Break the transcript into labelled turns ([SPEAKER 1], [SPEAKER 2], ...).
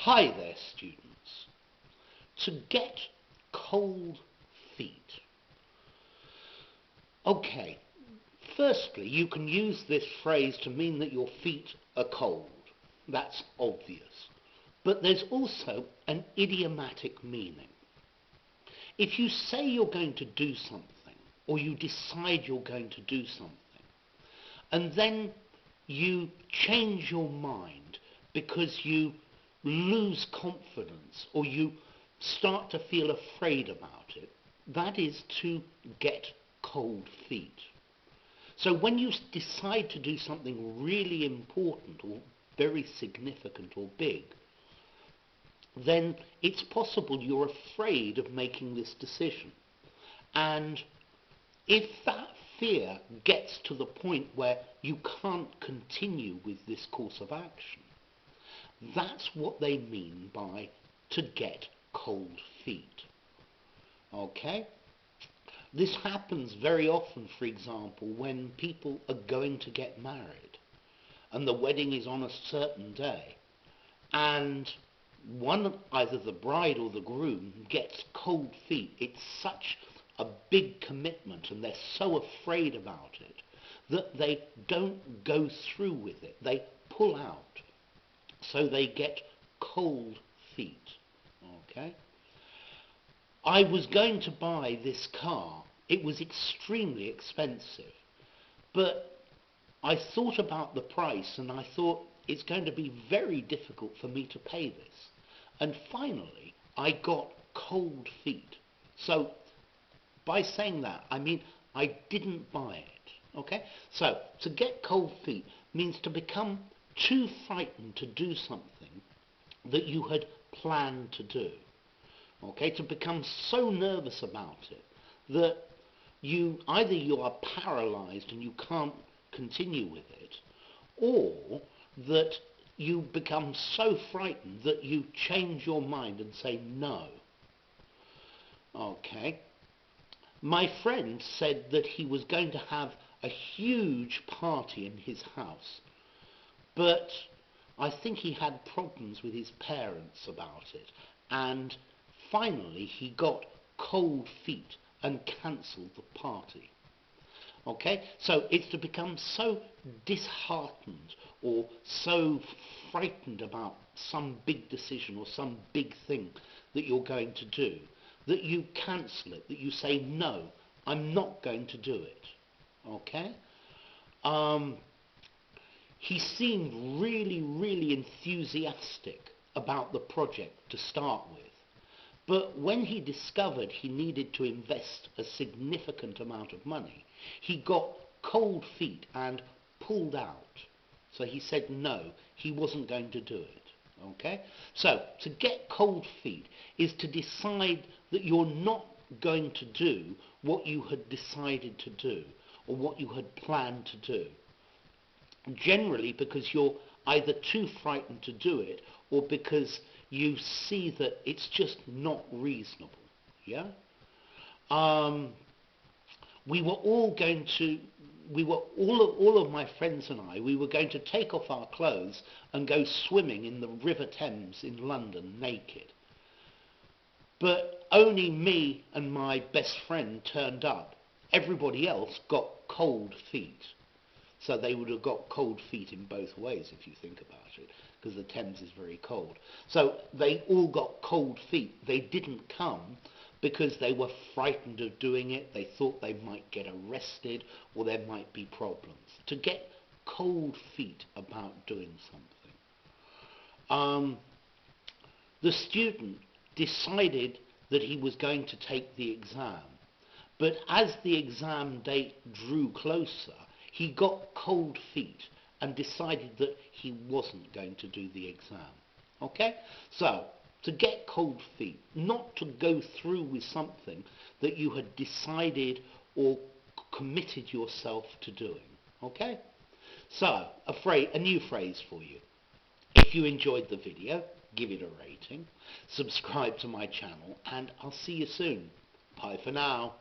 [SPEAKER 1] Hi there, students. To get cold feet. Okay, firstly, you can use this phrase to mean that your feet are cold. That's obvious. But there's also an idiomatic meaning. If you say you're going to do something, or you decide you're going to do something, and then you change your mind because you lose confidence or you start to feel afraid about it, that is to get cold feet. So when you decide to do something really important or very significant or big, then it's possible you're afraid of making this decision. And if that fear gets to the point where you can't continue with this course of action, that's what they mean by to get cold feet. Okay? This happens very often, for example, when people are going to get married and the wedding is on a certain day, and either the bride or the groom gets cold feet. It's such a big commitment and they're so afraid about it that they don't go through with it. They pull out. So they get cold feet. Okay? I was going to buy this car. It was extremely expensive. But I thought about the price and I thought it's going to be very difficult for me to pay this. And finally, I got cold feet. So by saying that, I mean I didn't buy it. Okay? So to get cold feet means to become too frightened to do something that you had planned to do. Okay? To become so nervous about it that either you are paralyzed and you can't continue with it, or that you become so frightened that you change your mind and say no. Okay? My friend said that he was going to have a huge party in his house, but I think he had problems with his parents about it, and finally he got cold feet and cancelled the party. Okay? So it's to become so disheartened or so frightened about some big decision or some big thing that you're going to do that you cancel it, that you say, no, I'm not going to do it. Okay? He seemed really, really enthusiastic about the project to start with. But when he discovered he needed to invest a significant amount of money, he got cold feet and pulled out. So he said no, he wasn't going to do it. Okay? So to get cold feet is to decide that you're not going to do what you had decided to do or what you had planned to do. Generally because you're either too frightened to do it or because you see that it's just not reasonable. Yeah? All of my friends and I, we were going to take off our clothes and go swimming in the River Thames in London naked. But only me and my best friend turned up. Everybody else got cold feet. So they would have got cold feet in both ways if you think about it, because the Thames is very cold. So they all got cold feet. They didn't come because they were frightened of doing it. They thought they might get arrested or there might be problems. To get cold feet about doing something. The student decided that he was going to take the exam. But as the exam date drew closer, he got cold feet and decided that he wasn't going to do the exam. Okay? So, to get cold feet, not to go through with something that you had decided or committed yourself to doing. Okay? So, a new phrase for you. If you enjoyed the video, give it a rating, subscribe to my channel, and I'll see you soon. Bye for now.